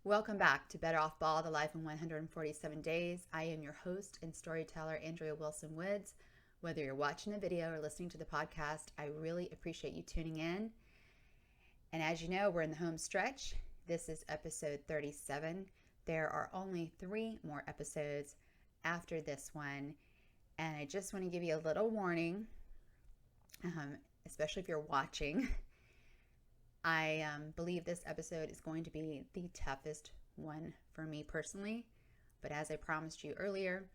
Welcome back to Better Off Bald, A Life in 147 Days. I am your host and storyteller, Andrea Wilson Woods. Whether you're watching the video or listening to the podcast, I really appreciate you tuning in. And as you know, we're in the home stretch. This is episode 37. There are only 3 more episodes after this one. And I just want to give you a little warning, especially if you're watching. I believe this episode is going to be the toughest one for me personally, but as I promised you earlier,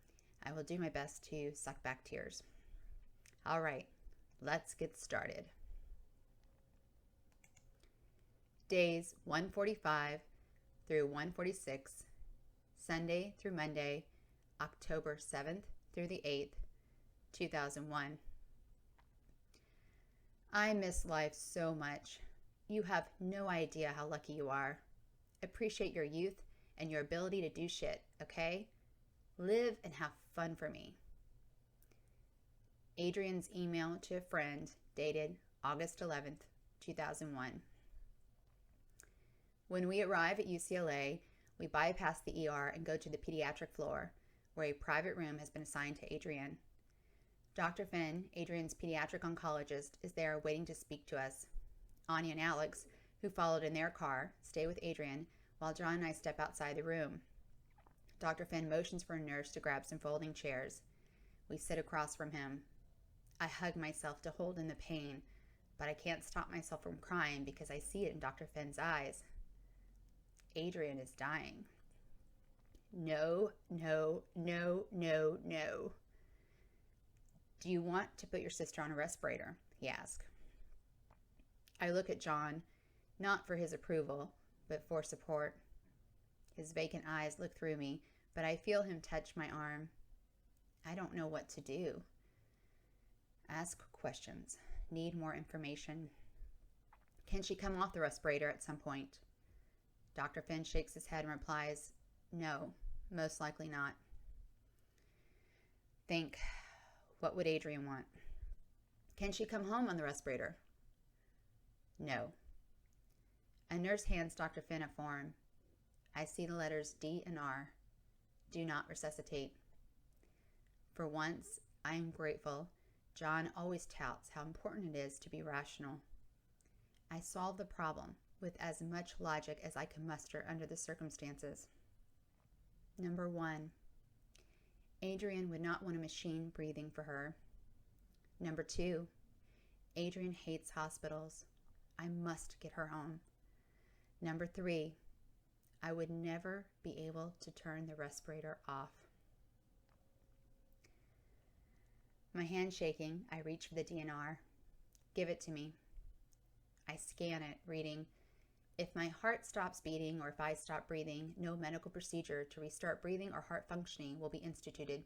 I will do my best to suck back tears. All right, let's get started. Days 145 through 146, Sunday through Monday, October 7th through the 8th, 2001. I miss life so much. You have no idea how lucky you are. Appreciate your youth and your ability to do shit, okay? Live and have fun for me. Adrienne's email to a friend dated August 11th, 2001. When we arrive at UCLA, we bypass the ER and go to the pediatric floor, where a private room has been assigned to Adrienne. Dr. Finn, Adrienne's pediatric oncologist, is there waiting to speak to us. Anya and Alex, who followed in their car, stay with Adrienne while John and I step outside the room. Dr. Finn motions for a nurse to grab some folding chairs. We sit across from him. I hug myself to hold in the pain, but I can't stop myself from crying because I see it in Dr. Finn's eyes. Adrienne is dying. No, no, no, no, no. Do you want to put your sister on a respirator? He asked. I look at John, not for his approval, but for support. His vacant eyes look through me, but I feel him touch my arm. I don't know what to do. Ask questions. Need more information. Can she come off the respirator at some point? Dr. Finn shakes his head and replies, no, most likely not. Think, what would Adrienne want? Can she come home on the respirator? No. A nurse hands Dr. Finn a form. I see the letters D and R. Do not resuscitate. For once, I am grateful. John always touts how important it is to be rational. I solved the problem with as much logic as I could muster under the circumstances. Number 1. Adrienne would not want a machine breathing for her. Number 2. Adrienne hates hospitals. I must get her home. Number 3, I would never be able to turn the respirator off. My hand shaking, I reach for the DNR. Give it to me. I scan it, reading, if my heart stops beating or if I stop breathing, no medical procedure to restart breathing or heart functioning will be instituted.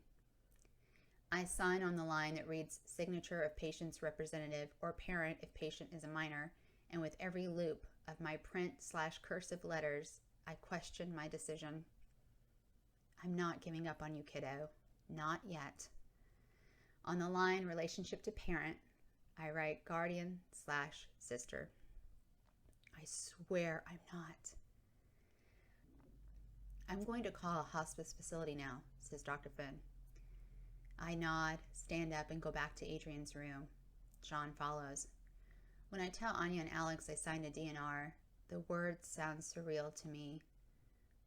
I sign on the line that reads signature of patient's representative or parent if patient is a minor, and with every loop of my print/cursive letters, I question my decision. I'm not giving up on you, kiddo. Not yet. On the line, relationship to parent, I write guardian/sister. I swear I'm not. I'm going to call a hospice facility now, says Dr. Finn. I nod, stand up, and go back to Adrienne's room. John follows. When I tell Anya and Alex I signed a DNR, the words sound surreal to me.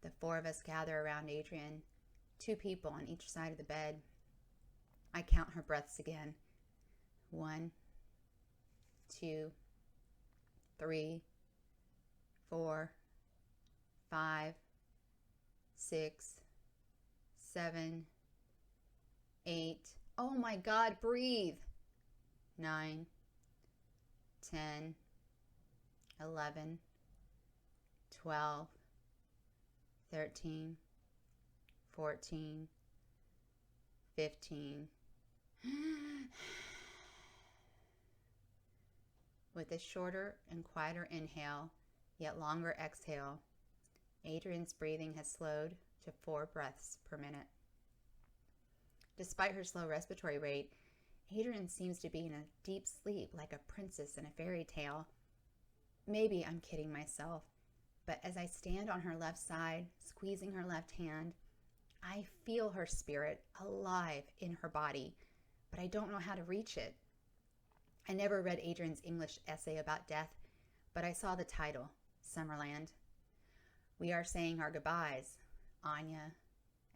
The 4 of us gather around Adrienne, 2 people on each side of the bed. I count her breaths again. 1, 2, 3, 4, 5, 6, 7, 8. Oh my God, breathe. 9, 10, 11, 12, 13, 14, 15. With a shorter and quieter inhale, yet longer exhale, Adrienne's breathing has slowed to 4 breaths per minute. Despite her slow respiratory rate, Adrienne seems to be in a deep sleep like a princess in a fairy tale. Maybe I'm kidding myself. But as I stand on her left side, squeezing her left hand, I feel her spirit alive in her body, but I don't know how to reach it. I never read Adrienne's English essay about death, but I saw the title, Summerland. We are saying our goodbyes, Anya,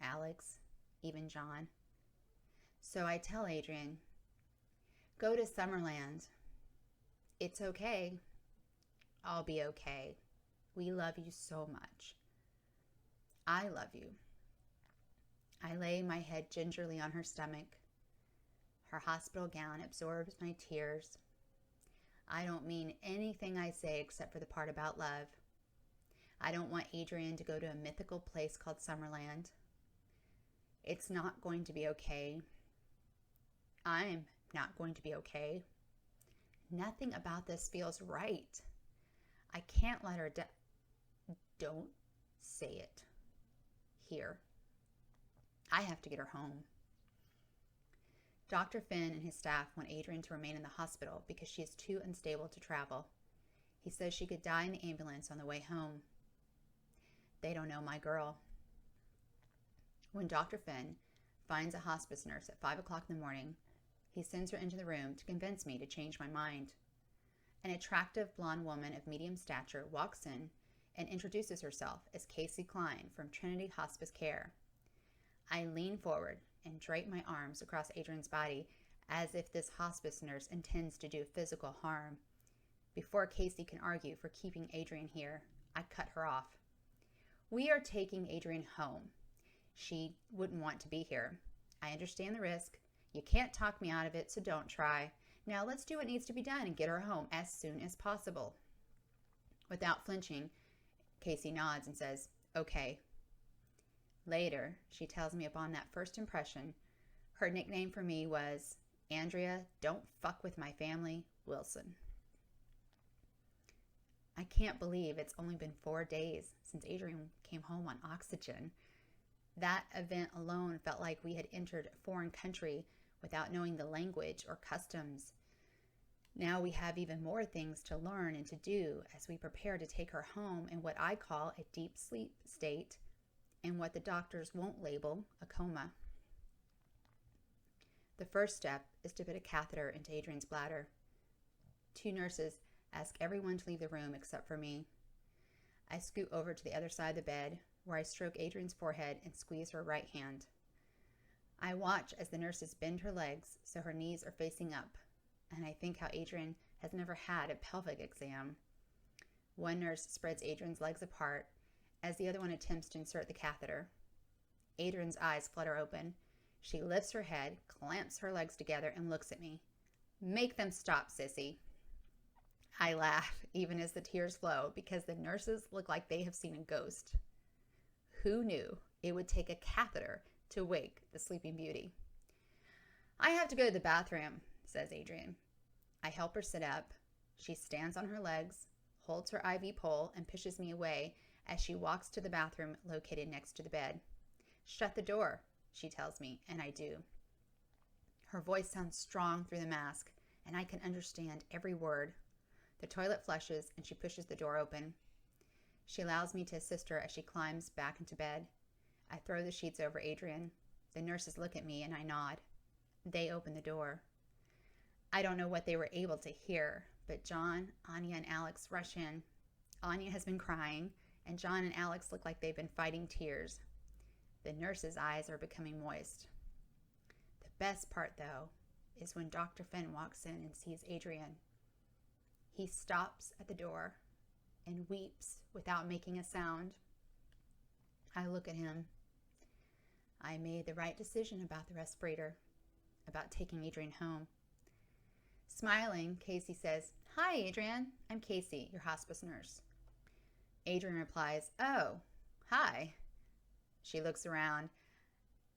Alex, even John. So I tell Adrienne, go to Summerland. It's okay. I'll be okay. We love you so much. I love you. I lay my head gingerly on her stomach. Her hospital gown absorbs my tears. I don't mean anything I say except for the part about love. I don't want Adrienne to go to a mythical place called Summerland. It's not going to be okay. I'm not going to be okay. Nothing about this feels right. I can't let her Don't say it. Here. I have to get her home. Dr. Finn and his staff want Adrienne to remain in the hospital because she is too unstable to travel. He says she could die in the ambulance on the way home. They don't know my girl. When Dr. Finn finds a hospice nurse at 5 o'clock in the morning, he sends her into the room to convince me to change my mind. An attractive blonde woman of medium stature walks in and introduces herself as Casey Klein from Trinity Hospice Care. I lean forward and drape my arms across Adrienne's body as if this hospice nurse intends to do physical harm. Before Casey can argue for keeping Adrienne here, I cut her off. We are taking Adrienne home. She wouldn't want to be here. I understand the risk. You can't talk me out of it, so don't try. Now let's do what needs to be done and get her home as soon as possible. Without flinching, Casey nods and says, okay. Later, she tells me upon that first impression, her nickname for me was Andrea Don't-fuck-with-my-family Wilson. I can't believe it's only been 4 days since Adrienne came home on oxygen. That event alone felt like we had entered a foreign country without knowing the language or customs. Now we have even more things to learn and to do as we prepare to take her home in what I call a deep sleep state and what the doctors won't label a coma. The first step is to put a catheter into Adrienne's bladder. 2 nurses ask everyone to leave the room except for me. I scoot over to the other side of the bed, where I stroke Adrienne's forehead and squeeze her right hand. I watch as the nurses bend her legs so her knees are facing up, and I think how Adrienne has never had a pelvic exam. One nurse spreads Adrienne's legs apart as the other one attempts to insert the catheter. Adrienne's eyes flutter open. She lifts her head, clamps her legs together, and looks at me. Make them stop, sissy. I laugh, even as the tears flow, because the nurses look like they have seen a ghost. Who knew it would take a catheter to wake the Sleeping Beauty? I have to go to the bathroom, says Adrienne. I help her sit up. She stands on her legs, holds her IV pole, and pushes me away as she walks to the bathroom located next to the bed. Shut the door, she tells me, and I do. Her voice sounds strong through the mask, and I can understand every word. The toilet flushes, and she pushes the door open. She allows me to assist her as she climbs back into bed. I throw the sheets over Adrienne. The nurses look at me, and I nod. They open the door. I don't know what they were able to hear, but John, Anya, and Alex rush in. Anya has been crying, and John and Alex look like they've been fighting tears. The nurse's eyes are becoming moist. The best part, though, is when Dr. Finn walks in and sees Adrienne. He stops at the door and weeps without making a sound. I look at him. I made the right decision about the respirator, about taking Adrienne home. Smiling, Casey says, "Hi, Adrienne. I'm Casey, your hospice nurse." Adrienne replies, "Oh, hi." She looks around.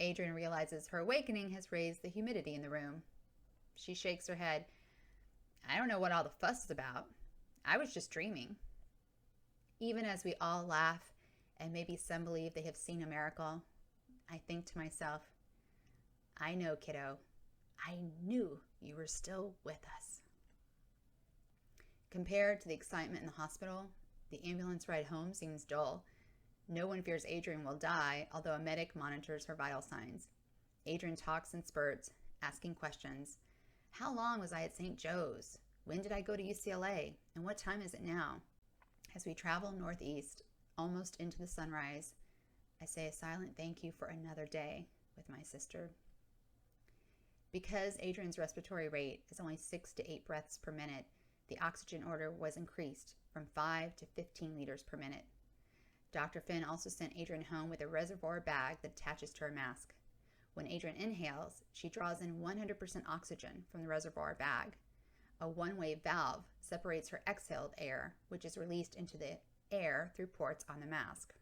Adrienne realizes her awakening has raised the humidity in the room. She shakes her head. "I don't know what all the fuss is about. I was just dreaming." Even as we all laugh, and maybe some believe they have seen a miracle, I think to myself, I know, kiddo. I knew you were still with us. Compared to the excitement in the hospital, The ambulance ride home seems dull. No one fears Adrienne will die, although a medic monitors her vital signs. Adrienne talks in spurts, asking questions. How long was I at St. Joe's? When did I go to UCLA? And what time is it now? As we travel northeast, almost into the sunrise, I say a silent thank you for another day with my sister. Because Adrienne's respiratory rate is only 6 to 8 breaths per minute, the oxygen order was increased from 5 to 15 liters per minute. Dr. Finn also sent Adrienne home with a reservoir bag that attaches to her mask. When Adrienne inhales, she draws in 100% oxygen from the reservoir bag. A one-way valve separates her exhaled air, which is released into the air through ports on the mask.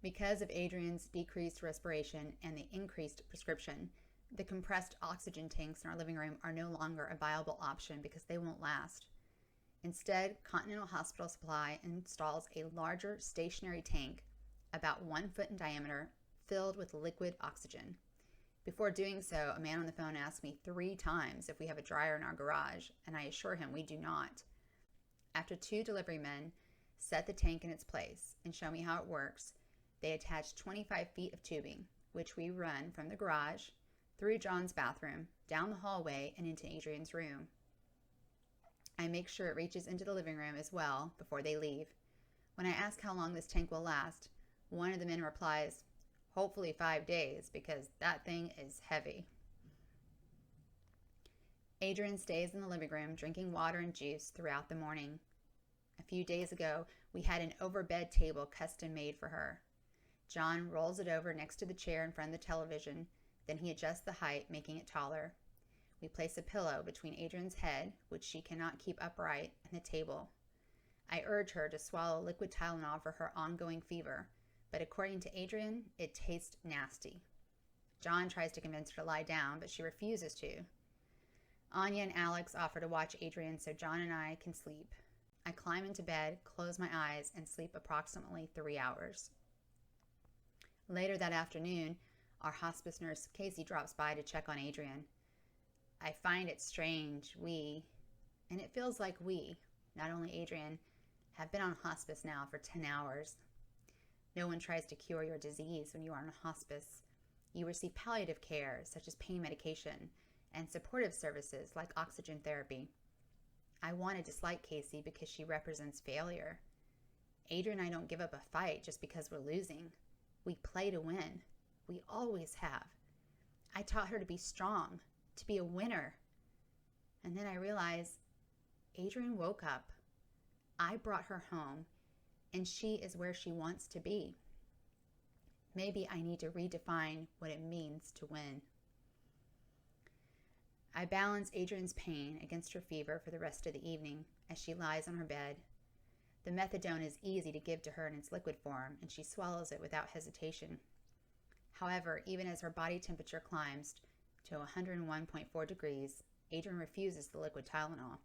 Because of Adrienne's decreased respiration and the increased prescription, the compressed oxygen tanks in our living room are no longer a viable option because they won't last. Instead, Continental Hospital Supply installs a larger stationary tank, about 1 foot in diameter, filled with liquid oxygen. Before doing so, a man on the phone asked me 3 times if we have a dryer in our garage, and I assure him we do not. After 2 delivery men set the tank in its place and show me how it works, they attach 25 feet of tubing, which we run from the garage, through John's bathroom, down the hallway, and into Adrienne's room. I make sure it reaches into the living room as well before they leave. When I ask how long this tank will last, one of the men replies, hopefully 5 days, because that thing is heavy. Adrienne stays in the living room drinking water and juice throughout the morning. A few days ago, we had an overbed table custom made for her. John rolls it over next to the chair in front of the television, then he adjusts the height, making it taller. We place a pillow between Adrienne's head, which she cannot keep upright, and the table. I urge her to swallow liquid Tylenol for her ongoing fever, but according to Adrienne, it tastes nasty. John tries to convince her to lie down, but she refuses to. Anya and Alex offer to watch Adrienne so John and I can sleep. I climb into bed, close my eyes, and sleep approximately 3 hours. Later that afternoon, our hospice nurse, Casey, drops by to check on Adrienne. I find it strange and it feels like we, not only Adrienne, have been on hospice now for 10 hours. No one tries to cure your disease when you are on hospice. You receive palliative care, such as pain medication, and supportive services like oxygen therapy. I want to dislike Casey because she represents failure. Adrienne and I don't give up a fight just because we're losing. We play to win. We always have. I taught her to be strong, to be a winner. And then I realized Adrienne woke up. I brought her home, and she is where she wants to be. Maybe I need to redefine what it means to win. I balance Adrienne's pain against her fever for the rest of the evening as she lies on her bed. The methadone is easy to give to her in its liquid form, and she swallows it without hesitation. However, even as her body temperature climbs to 101.4 degrees, Adrienne refuses the liquid Tylenol.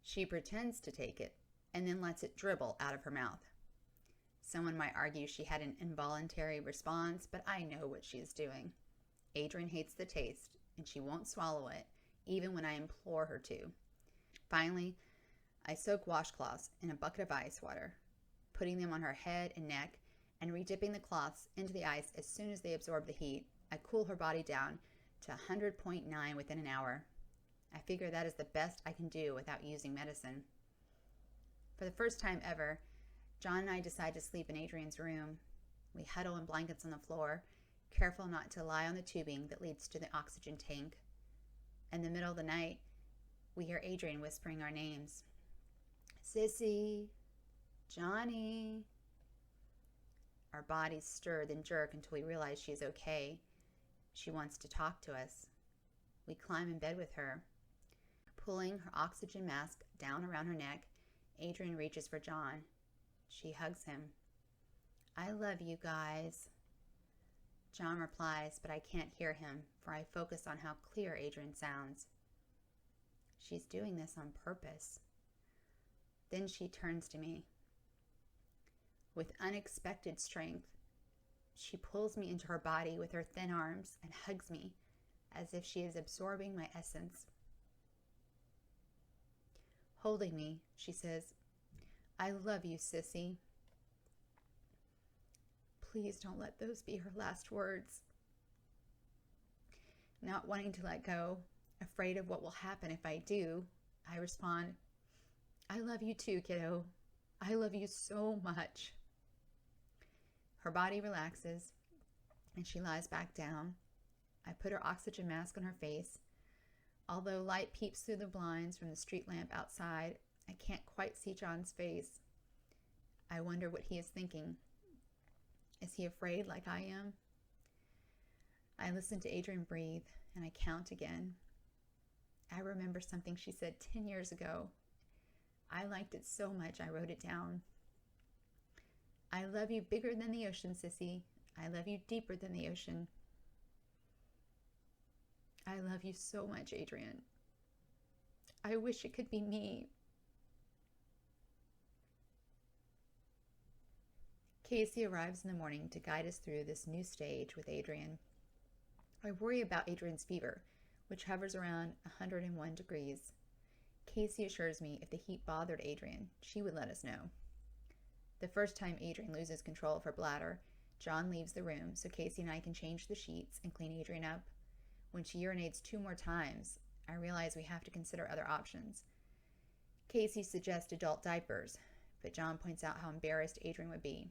She pretends to take it and then lets it dribble out of her mouth. Someone might argue she had an involuntary response, but I know what she is doing. Adrienne hates the taste, and she won't swallow it, even when I implore her to. Finally, I soak washcloths in a bucket of ice water, putting them on her head and neck, and redipping the cloths into the ice as soon as they absorb the heat. I cool her body down to 100.9 within an hour. I figure that is the best I can do without using medicine. For the first time ever, John and I decide to sleep in Adrienne's room. We huddle in blankets on the floor, careful not to lie on the tubing that leads to the oxygen tank. In the middle of the night, we hear Adrienne whispering our names. Sissy, Johnny. Our bodies stir, then jerk until we realize she's okay. She wants to talk to us. We climb in bed with her. Pulling her oxygen mask down around her neck, Adrienne reaches for John. She hugs him. I love you guys. John replies, but I can't hear him, for I focus on how clear Adrienne sounds. She's doing this on purpose. Then she turns to me. With unexpected strength, she pulls me into her body with her thin arms and hugs me as if she is absorbing my essence. Holding me, she says, I love you, sissy. Please don't let those be her last words. Not wanting to let go, afraid of what will happen if I do, I respond, I love you too, kiddo. I love you so much. Her body relaxes, and she lies back down. I put her oxygen mask on her face. Although light peeps through the blinds from the street lamp outside, I can't quite see John's face. I wonder what he is thinking. Is he afraid like I am? I listen to Adrienne breathe, and I count again. I remember something she said 10 years ago. I liked it so much I wrote it down. I love you bigger than the ocean, sissy. I love you deeper than the ocean. I love you so much, Adrienne. I wish it could be me. Casey arrives in the morning to guide us through this new stage with Adrienne. I worry about Adrienne's fever, which hovers around 101 degrees. Casey assures me if the heat bothered Adrienne, she would let us know. The first time Adrienne loses control of her bladder, John leaves the room so Casey and I can change the sheets and clean Adrienne up. When she urinates 2 more times, I realize we have to consider other options. Casey suggests adult diapers, but John points out how embarrassed Adrienne would be.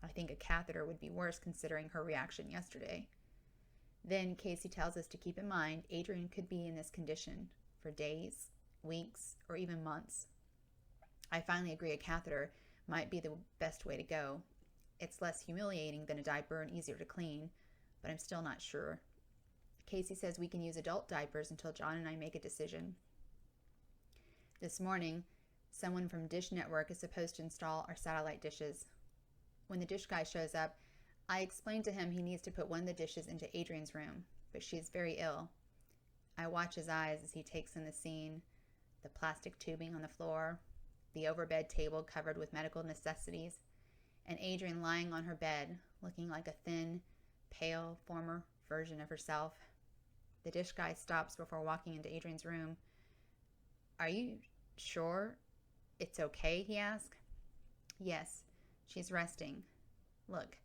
I think a catheter would be worse considering her reaction yesterday. Then Casey tells us to keep in mind Adrienne could be in this condition for days, weeks, or even months. I finally agree a catheter might be the best way to go. It's less humiliating than a diaper and easier to clean, but I'm still not sure. Casey says we can use adult diapers until John and I make a decision. This morning, someone from Dish Network is supposed to install our satellite dishes. When the dish guy shows up, I explain to him he needs to put one of the dishes into Adrienne's room, but she is very ill. I watch his eyes as he takes in the scene, the plastic tubing on the floor, the overbed table covered with medical necessities, and Adrienne lying on her bed, looking like a thin, pale, former version of herself. The dish guy stops before walking into Adrienne's room. Are you sure it's okay, he asks. Yes, she's resting. Look,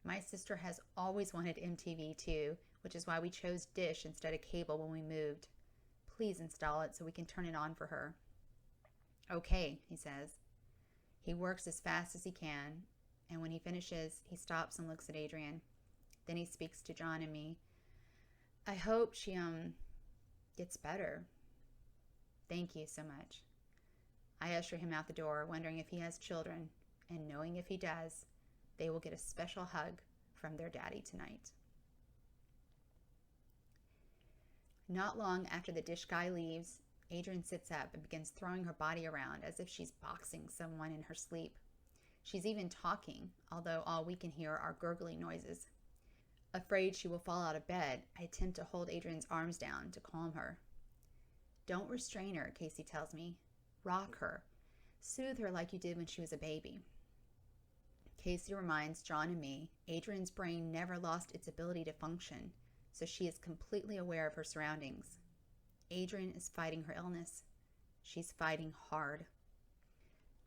my sister has always wanted MTV too, which is why we chose Dish instead of cable when we moved. Please install it so we can turn it on for her. Okay, he says. He works as fast as he can, and when he finishes, he stops and looks at Adrienne. Then he speaks to John and me. I hope she, gets better. Thank you so much. I usher him out the door, wondering if he has children, and knowing if he does, they will get a special hug from their daddy tonight. Not long after the dish guy leaves, Adrienne sits up and begins throwing her body around as if she's boxing someone in her sleep. She's even talking, although all we can hear are gurgling noises. Afraid she will fall out of bed, I attempt to hold Adrienne's arms down to calm her. Don't restrain her, Casey tells me. Rock her. Soothe her like you did when she was a baby. Casey reminds John and me Adrienne's brain never lost its ability to function, so she is completely aware of her surroundings. Adrienne is fighting her illness. She's fighting hard.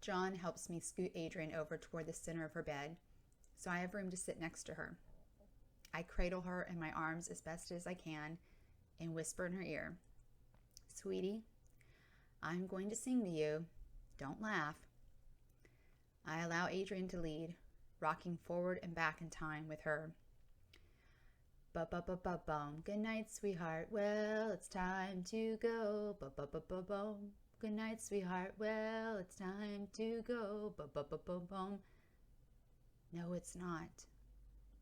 John helps me scoot Adrienne over toward the center of her bed, so I have room to sit next to her. I cradle her in my arms as best as I can and whisper in her ear, Sweetie, I'm going to sing to you. Don't laugh. I allow Adrienne to lead, rocking forward and back in time with her. Ba-ba-ba-ba-bum. Good night, sweetheart. Well, it's time to go. Ba-ba-ba-ba-bum. Good night, sweetheart. Well, it's time to go. Ba-ba-ba-ba-bum. No, it's not.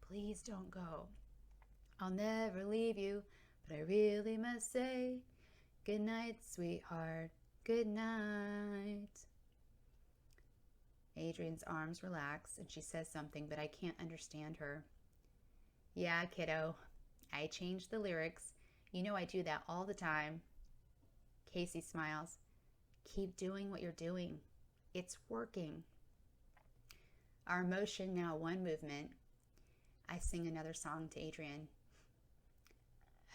Please don't go. I'll never leave you, but I really must say, good night, sweetheart. Good night. Adrienne's arms relax and she says something, but I can't understand her. Yeah, kiddo. I changed the lyrics. You know I do that all the time. Casey smiles. Keep doing what you're doing. It's working. Our motion now one movement. I sing another song to Adrienne.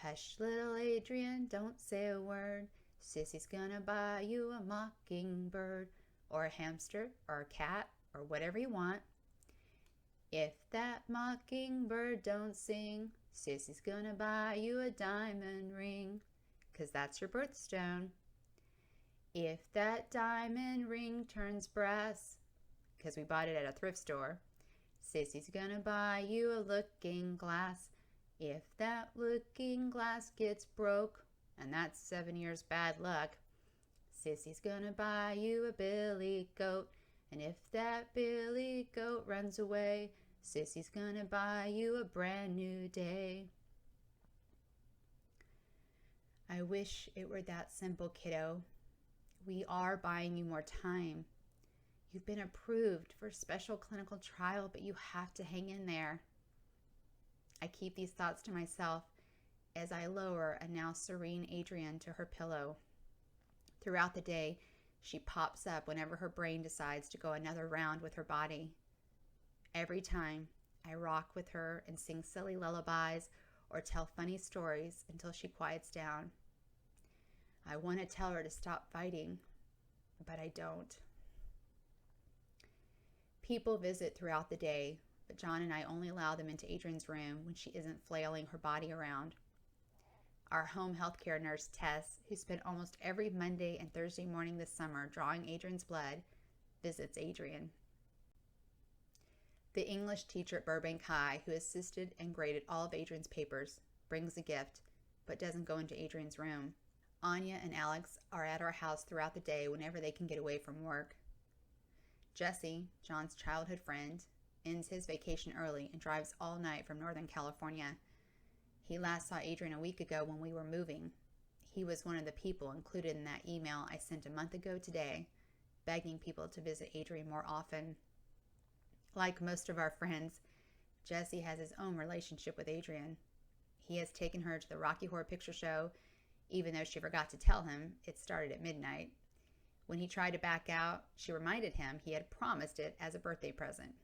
Hush, little Adrienne, don't say a word. Sissy's gonna buy you a mockingbird. or a hamster, or a cat, or whatever you want. If that mockingbird don't sing, Sissy's gonna buy you a diamond ring, 'cause that's your birthstone. If that diamond ring turns brass, 'cause we bought it at a thrift store, Sissy's gonna buy you a looking glass. If that looking glass gets broke, and that's 7 years bad luck, Sissy's gonna buy you a billy goat. And if that billy goat runs away, Sissy's gonna buy you a brand new day. I wish it were that simple, kiddo. We are buying you more time. You've been approved for a special clinical trial, but you have to hang in there. I keep these thoughts to myself as I lower a now serene Adrienne to her pillow. Throughout the day, she pops up whenever her brain decides to go another round with her body. Every time, I rock with her and sing silly lullabies or tell funny stories until she quiets down. I want to tell her to stop fighting, but I don't. People visit throughout the day, but John and I only allow them into Adrienne's room when she isn't flailing her body around. Our home healthcare nurse, Tess, who spent almost every Monday and Thursday morning this summer drawing Adrienne's blood, visits Adrienne. The English teacher at Burbank High, who assisted and graded all of Adrienne's papers, brings a gift, but doesn't go into Adrienne's room. Anya and Alex are at our house throughout the day whenever they can get away from work. Jesse, John's childhood friend, ends his vacation early and drives all night from Northern California. He last saw Adrienne a week ago when we were moving. He was one of the people included in that email I sent a month ago today, begging people to visit Adrienne more often. Like most of our friends, Jesse has his own relationship with Adrienne. He has taken her to the Rocky Horror Picture Show, even though she forgot to tell him it started at midnight. When he tried to back out, she reminded him he had promised it as a birthday present.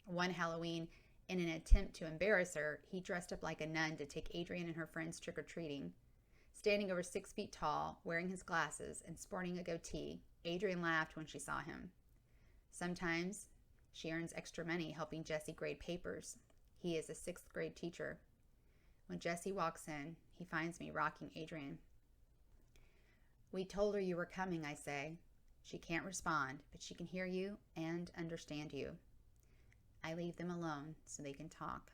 One Halloween, in an attempt to embarrass her, he dressed up like a nun to take Adrienne and her friends trick-or-treating. Standing over 6 feet tall, wearing his glasses, and sporting a goatee, Adrienne laughed when she saw him. Sometimes, she earns extra money helping Jesse grade papers. He is a 6th grade teacher. When Jesse walks in, he finds me rocking Adrienne. "We told her you were coming," I say. She can't respond, but she can hear you and understand you. I leave them alone so they can talk.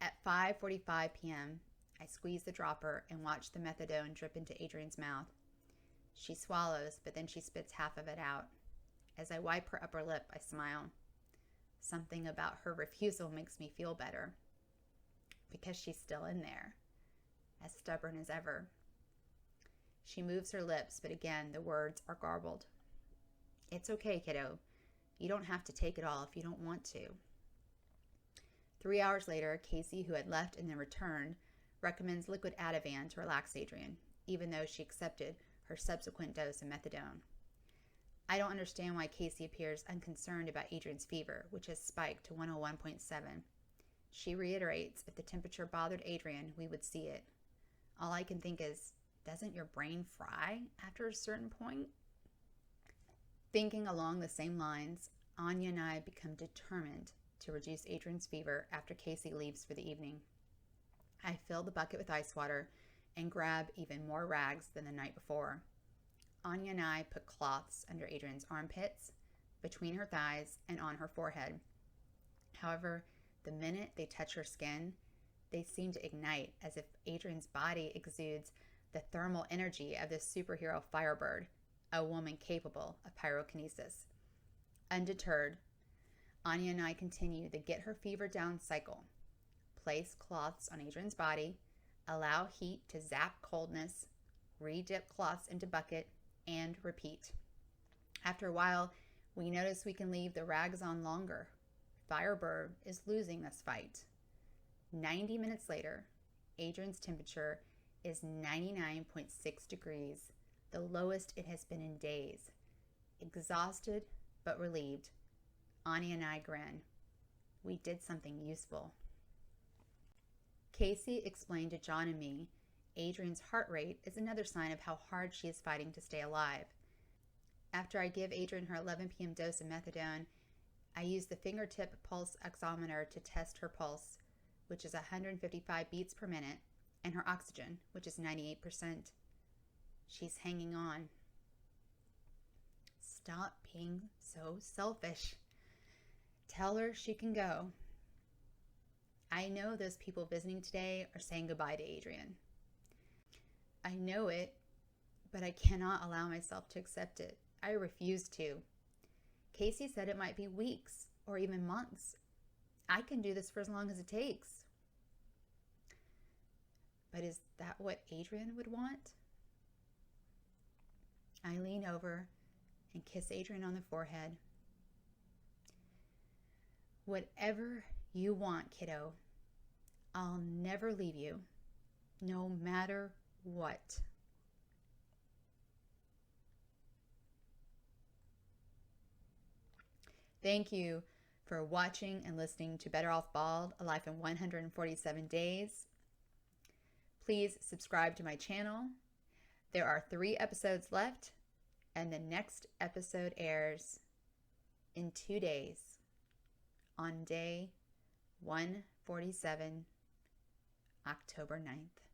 At 5:45 p.m., I squeeze the dropper and watch the methadone drip into Adrienne's mouth. She swallows, but then she spits half of it out. As I wipe her upper lip, I smile. Something about her refusal makes me feel better, because she's still in there, as stubborn as ever. She moves her lips, but again, the words are garbled. "It's okay, kiddo. You don't have to take it all if you don't want to." 3 hours later, Casey, who had left and then returned, recommends liquid Ativan to relax Adrienne, even though she accepted her subsequent dose of methadone. I don't understand why Casey appears unconcerned about Adrienne's fever, which has spiked to 101.7. She reiterates if the temperature bothered Adrienne, we would see it. All I can think is, doesn't your brain fry after a certain point? Thinking along the same lines, Anya and I become determined to reduce Adrienne's fever after Casey leaves for the evening. I fill the bucket with ice water and grab even more rags than the night before. Anya and I put cloths under Adrienne's armpits, between her thighs, and on her forehead. However, the minute they touch her skin, they seem to ignite as if Adrienne's body exudes the thermal energy of the superhero Firebird, a woman capable of pyrokinesis. Undeterred, Anya and I continue the get her fever down cycle. Place cloths on Adrienne's body, allow heat to zap coldness, re-dip cloths into bucket, and repeat. After a while, we notice we can leave the rags on longer. Firebird is losing this fight. 90 minutes later, Adrienne's temperature is 99.6 degrees, the lowest it has been in days. Exhausted but relieved, Anya and I grin. We did something useful. Casey explained to John and me Adrienne's heart rate is another sign of how hard she is fighting to stay alive. After I give Adrienne her 11 p.m. dose of methadone, I use the fingertip pulse oximeter to test her pulse, which is 155 beats per minute, and her oxygen, which is 98%. She's hanging on. Stop being so selfish. Tell her she can go. I know those people visiting today are saying goodbye to Adrienne. I know it, but I cannot allow myself to accept it. I refuse to. Casey said it might be weeks or even months. I can do this for as long as it takes. But is that what Adrienne would want? I lean over and kiss Adrienne on the forehead. Whatever you want, kiddo, I'll never leave you, no matter what. Thank you for watching and listening to Better Off Bald, A Life in 147 Days. Please subscribe to my channel. There are 3 episodes left, and the next episode airs in 2 days on day 147, October 9th.